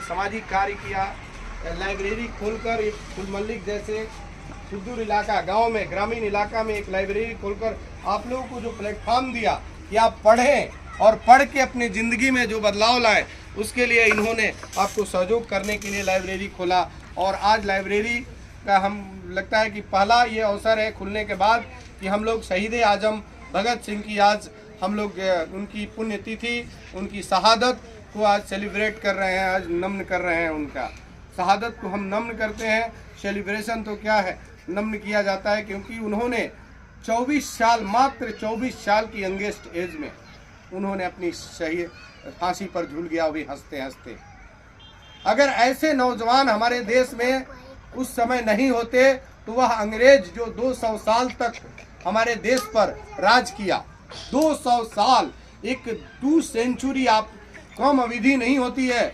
सामाजिक कार्य किया, लाइब्रेरी खोलकर एक फुल मल्लिक जैसे सुदूर इलाका गांव में, ग्रामीण इलाका में एक लाइब्रेरी खोलकर आप लोगों को जो प्लेटफॉर्म दिया कि आप पढ़ें और पढ़ के अपनी ज़िंदगी में जो बदलाव लाए, उसके लिए इन्होंने आपको सहयोग करने के लिए लाइब्रेरी खोला। और आज लाइब्रेरी का हम लगता है कि पहला ये अवसर है खुलने के बाद कि हम लोग शहीद आजम भगत सिंह की आज हम लोग उनकी पुण्यतिथि, उनकी शहादत को आज सेलिब्रेट कर रहे हैं, आज नमन कर रहे हैं। उनका शहादत को हम नमन करते हैं। सेलिब्रेशन तो क्या है, नमन किया जाता है, क्योंकि उन्होंने 24 साल, मात्र 24 साल की यंगेस्ट एज में उन्होंने अपनी शहीद फांसी पर झूल गया, भी हंसते हंसते। अगर ऐसे नौजवान हमारे देश में उस समय नहीं होते तो वह अंग्रेज जो 200 साल तक हमारे देश पर राज किया, 200 साल, एक 2 सेंचुरी आप कम अवधि नहीं होती है।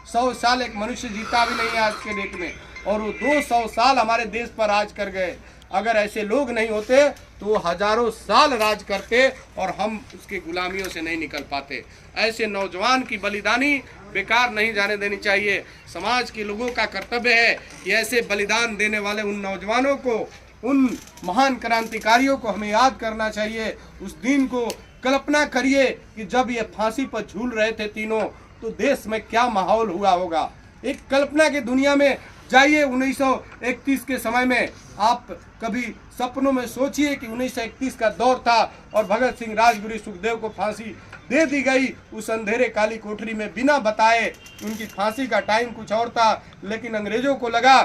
100 साल एक मनुष्य जीता भी नहीं है आज के डेट में, और वो 200 साल हमारे देश पर राज कर गए। अगर ऐसे लोग नहीं होते तो वो हजारों साल राज करते और हम उसके गुलामियों से नहीं निकल पाते। ऐसे नौजवान की बलिदानी बेकार नहीं जाने देनी चाहिए। समाज के लोगों का कर्तव्य है कि ऐसे बलिदान देने वाले उन नौजवानों को, उन महान क्रांतिकारियों को हमें याद करना चाहिए। उस दिन को कल्पना करिए कि जब ये फांसी पर झूल रहे थे तीनों, तो देश में क्या माहौल हुआ होगा। एक कल्पना की दुनिया में जाइए। 1931 के समय में आप कभी सपनों में सोचिए कि 1931 का दौर था और भगत सिंह, राजगुरु, सुखदेव को फांसी दे दी गई उस अंधेरे काली कोठरी में बिना बताए। उनकी फांसी का टाइम कुछ और था, लेकिन अंग्रेजों को लगा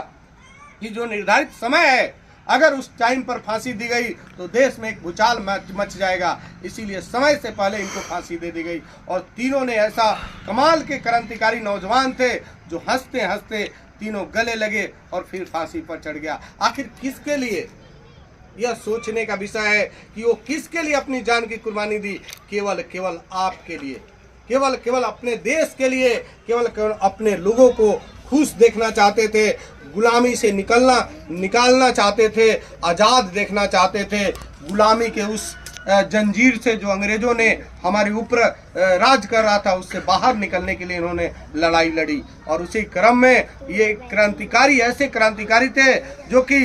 कि जो निर्धारित समय है, अगर उस टाइम पर फांसी दी गई तो देश में एक भूचाल मच जाएगा, इसीलिए समय से पहले इनको फांसी दे दी गई। और तीनों ने ऐसा कमाल के क्रांतिकारी नौजवान थे जो हंसते हंसते तीनों गले लगे और फिर फांसी पर चढ़ गया। आखिर किसके लिए? यह सोचने का विषय है कि वो किसके लिए अपनी जान की कुर्बानी दी। केवल केवल आपके लिए, केवल केवल अपने देश के लिए, केवल केवल अपने लोगों को खुश देखना चाहते थे, गुलामी से निकालना चाहते थे, आज़ाद देखना चाहते थे। गुलामी के उस जंजीर से जो अंग्रेजों ने हमारे ऊपर राज कर रहा था, उससे बाहर निकलने के लिए इन्होंने लड़ाई लड़ी। और उसी क्रम में ये क्रांतिकारी ऐसे क्रांतिकारी थे जो कि